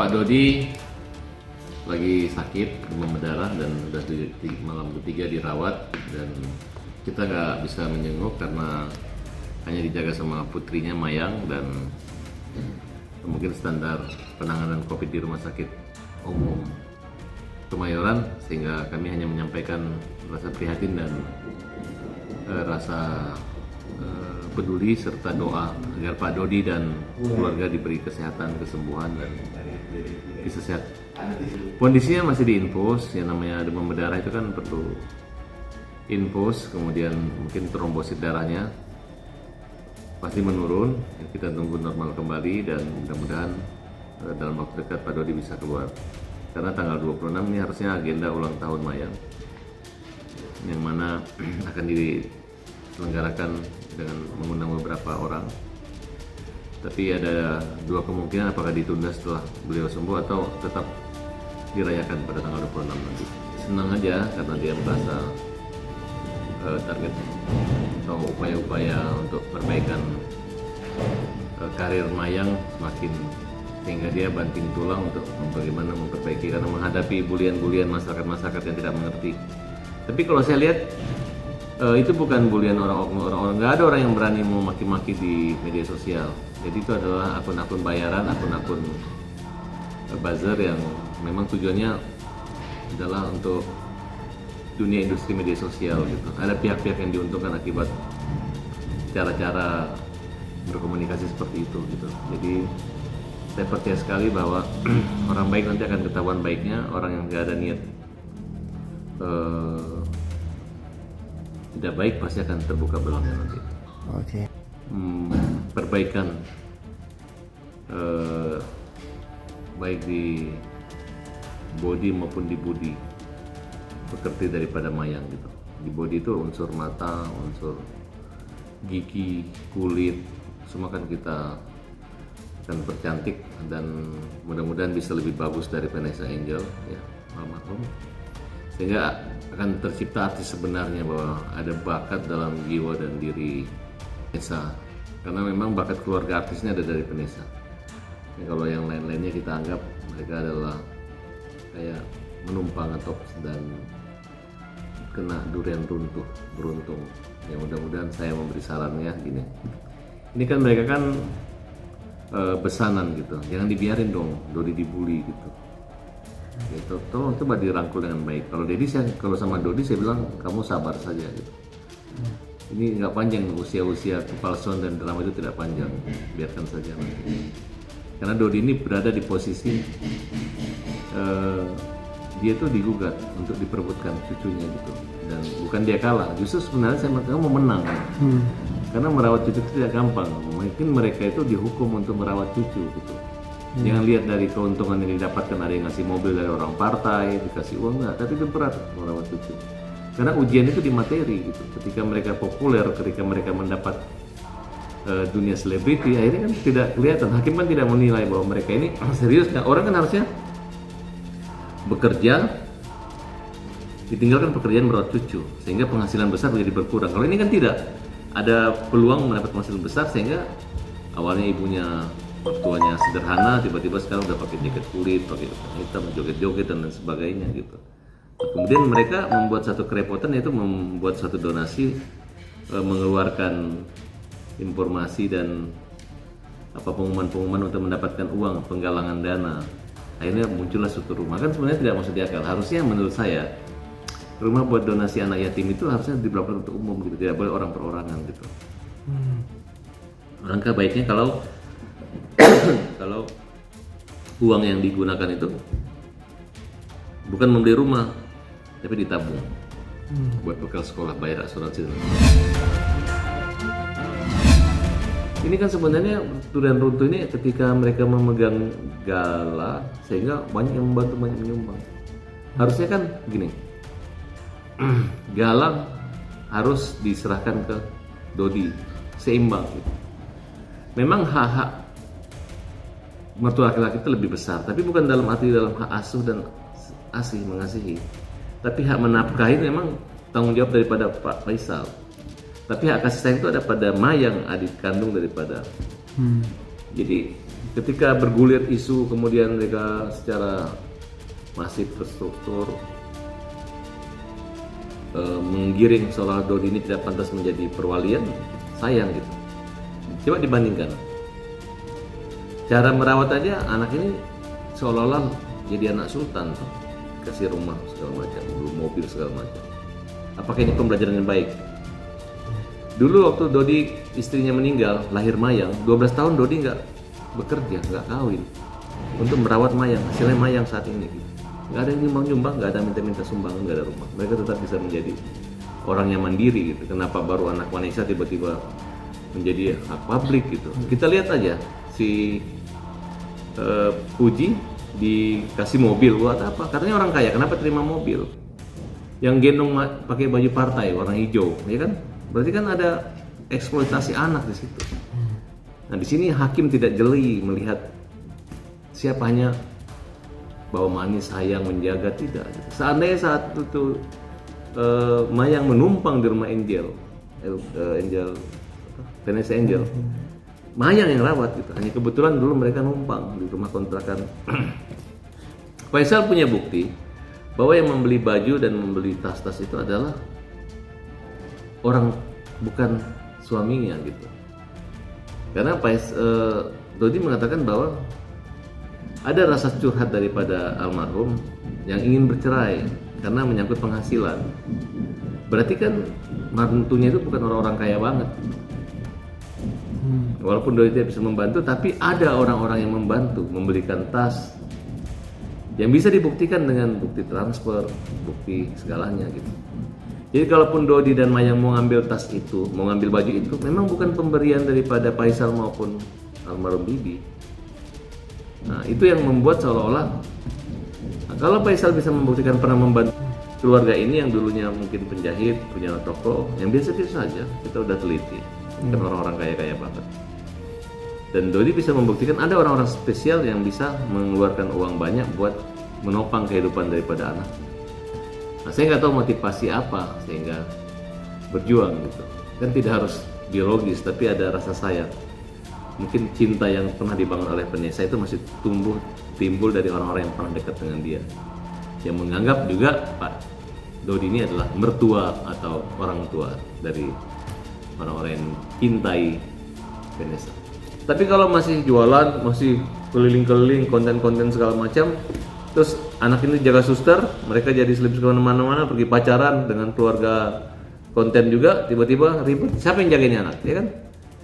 Pak Dodi lagi sakit demam berdarah dan sudah malam ketiga dirawat, dan kita nggak bisa menjenguk karena hanya dijaga sama putrinya Mayang, dan mungkin standar penanganan COVID di Rumah Sakit Umum Kemayoran, sehingga kami hanya menyampaikan rasa prihatin dan rasa peduli serta doa agar Pak Dodi dan keluarga diberi kesehatan, kesembuhan, dan bisa sehat. Kondisinya masih diinfus, yang namanya demam berdarah itu kan perlu infus, kemudian mungkin trombosit darahnya pasti menurun. Kita tunggu normal kembali dan mudah-mudahan dalam waktu dekat Pak Dodi bisa keluar. Karena tanggal 26 ini harusnya agenda ulang tahun Mayang, yang mana akan diselenggarakan dengan mengundang beberapa orang. Tapi ada dua kemungkinan, apakah ditunda setelah beliau sembuh atau tetap dirayakan pada tanggal 26 nanti. Senang aja karena dia merasa target atau upaya-upaya untuk perbaikan karir Mayang semakin, sehingga dia banting tulang untuk bagaimana memperbaiki, karena menghadapi bulian-bulian masyarakat yang tidak mengerti. Tapi kalau saya lihat itu bukan bulian orang-orang, nggak ada orang yang berani mau maki-maki di media sosial. Jadi itu adalah akun-akun bayaran, akun-akun buzzer yang memang tujuannya adalah untuk dunia industri media sosial gitu. Ada pihak-pihak yang diuntungkan akibat cara-cara berkomunikasi seperti itu gitu. Jadi saya percaya sekali bahwa orang baik nanti akan ketahuan baiknya, orang yang nggak ada niat tidak baik pasti akan terbuka belangnya nanti. Oke. Perbaikan baik di body maupun di budi seperti daripada Mayang gitu. Di body itu unsur mata, unsur gigi, kulit, semua kan kita akan percantik, dan mudah-mudahan bisa lebih bagus dari Vanessa Angel ya, almarhum, sehingga akan tercipta artis sebenarnya, bahwa ada bakat dalam jiwa dan diri Vanessa, karena memang bakat keluarga artisnya ada dari Vanessa. Ya, kalau yang lain-lainnya kita anggap mereka adalah kayak menumpang atau dan kena durian runtuh beruntung. Ya mudah-mudahan saya memberi sarannya gini. Ini kan mereka kan besanan gitu, jangan dibiarin dong Dodi dibully gitu. Gitu. Tolong coba dirangkul dengan baik. Kalau sama Dodi saya bilang kamu sabar saja gitu. Ini nggak panjang, usia kepalsuan dan drama itu tidak panjang, biarkan saja nanti. Karena Dodi ini berada di posisi dia tuh digugat untuk diperebutkan cucunya gitu, dan bukan dia kalah, justru sebenarnya saya mau menang. Karena merawat cucu itu tidak gampang. Mungkin mereka itu dihukum untuk merawat cucu gitu. Jangan lihat dari keuntungan yang didapatkan, ada yang ngasih mobil dari orang partai, dikasih uang, enggak, tapi itu berat merawat cucu. Karena ujian itu di materi gitu. Ketika mereka populer, ketika mereka mendapat dunia selebriti, akhirnya kan tidak kelihatan. Hakim kan tidak menilai bahwa mereka ini serius. Nah, orang kan harusnya bekerja, ditinggalkan pekerjaan merawat cucu, sehingga penghasilan besar menjadi berkurang. Kalau ini kan tidak, ada peluang mendapat penghasilan besar, sehingga awalnya ibunya, mertuanya sederhana, tiba-tiba sekarang udah pakai jaket kulit, pakai hitam, joget-joget dan lain sebagainya gitu. Kemudian mereka membuat satu kerepotan, yaitu membuat satu donasi, mengeluarkan informasi dan pengumuman-pengumuman untuk mendapatkan uang, penggalangan dana. Akhirnya muncullah suatu rumah, kan sebenarnya tidak masuk di akal. Harusnya menurut saya rumah buat donasi anak yatim itu harusnya diberlakukan untuk umum gitu, tidak boleh orang perorangan gitu. Alangkah baiknya kalau kalau uang yang digunakan itu bukan membeli rumah, tapi ditabung buat bekal sekolah, bayar asuransi. Ini kan sebenarnya durian runtuh ini ketika mereka memegang gala, sehingga banyak yang membantu, banyak menyumbang. Harusnya kan gini, galang harus diserahkan ke Dodi, seimbang gitu. Memang hak mertua laki-laki itu lebih besar, tapi bukan dalam hak asuh dan asih mengasihi, tapi hak menafkahi memang tanggung jawab daripada Pak Faisal. Tapi hak kasih sayang itu ada pada Mayang, adik kandung daripada. Jadi ketika bergulir isu kemudian mereka secara masif terstruktur menggiring seolah Dodi ini tidak pantas menjadi perwalian, sayang gitu. Coba dibandingkan cara merawat aja anak ini seolah-olah jadi anak sultan tuh. Kasih rumah segala macam, mobil segala macam. Apakah ini pembelajaran yang baik? Dulu waktu Dodi istrinya meninggal, lahir Mayang, 12 tahun Dodi nggak bekerja, nggak kawin untuk merawat Mayang. Hasilnya Mayang saat ini gitu. Nggak ada yang nyumbang-nyumbang, nggak ada minta-minta sumbangan, nggak ada rumah. Mereka tetap bisa menjadi orang yang mandiri gitu. Kenapa baru anak Vanessa tiba-tiba menjadi hak publik gitu? Kita lihat aja si Puji dikasih mobil buat apa? Katanya orang kaya, kenapa terima mobil? Yang gendong pakai baju partai warna hijau, ya kan? Berarti kan ada eksploitasi anak di situ. Nah di sini hakim tidak jeli melihat siapa hanya bawa manis, sayang, menjaga, tidak. Seandainya saat itu Mayang menumpang di rumah Vanessa Angel, Mayang yang rawat gitu. Hanya kebetulan dulu mereka numpang di rumah kontrakan. Faisal punya bukti bahwa yang membeli baju dan membeli tas-tas itu adalah orang, bukan suaminya gitu. Karena Dodi mengatakan bahwa ada rasa curhat daripada almarhum yang ingin bercerai karena menyangkut penghasilan. Berarti kan mantunya itu bukan orang-orang kaya banget. Walaupun Dodi tidak bisa membantu, tapi ada orang-orang yang membantu membelikan tas yang bisa dibuktikan dengan bukti transfer, bukti segalanya gitu. Jadi kalaupun Dodi dan Mayang mau ngambil tas itu, mau ngambil baju itu, memang bukan pemberian daripada Faisal maupun almarhum Bibi. Nah itu yang membuat seolah-olah kalau Faisal bisa membuktikan pernah membantu keluarga ini yang dulunya mungkin penjahit, punya toko, yang biasa-biasa saja, kita udah teliti, kan orang-orang kaya-kaya banget. Dan Dodi bisa membuktikan ada orang-orang spesial yang bisa mengeluarkan uang banyak buat menopang kehidupan daripada anak. Nah saya nggak tahu motivasi apa sehingga berjuang gitu. Kan tidak harus biologis, tapi ada rasa sayang. Mungkin cinta yang pernah dibangun oleh Vanessa itu masih timbul dari orang-orang yang pernah dekat dengan dia, yang menganggap juga Pak Dodi ini adalah mertua atau orang tua dari orang-orang yang cintai Vanessa. Tapi kalau masih jualan, masih keliling-keliling, konten-konten segala macam, terus anak ini jaga suster, mereka jadi selebgram kemana-mana, pergi pacaran dengan keluarga konten juga, tiba-tiba ribut, siapa yang jagain anak, ya kan?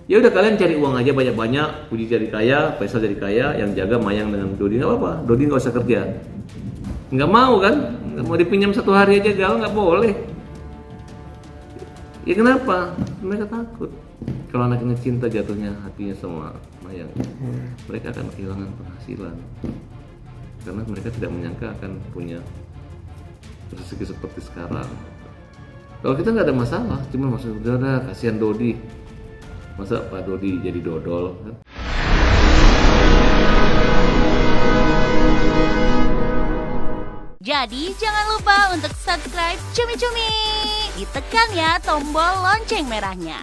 Ya udah kalian cari uang aja banyak-banyak, Puji jadi kaya, Faisal jadi kaya, yang jaga Mayang dengan Dodi nggak apa-apa, Dodi nggak usah kerja, nggak mau kan, nggak mau dipinjam 1 hari aja gal nggak boleh. Ya kenapa? Mereka takut kalau anak ini cinta jatuhnya hatinya sama Mayang, mereka akan kehilangan penghasilan karena mereka tidak menyangka akan punya rezeki seperti sekarang. Kalau kita nggak ada masalah, cuma maksudnya udah kasihan Dodi. Masa Pak Dodi jadi dodol kan? Jadi jangan lupa untuk subscribe Cumi Cumi. Ditekan ya tombol lonceng merahnya.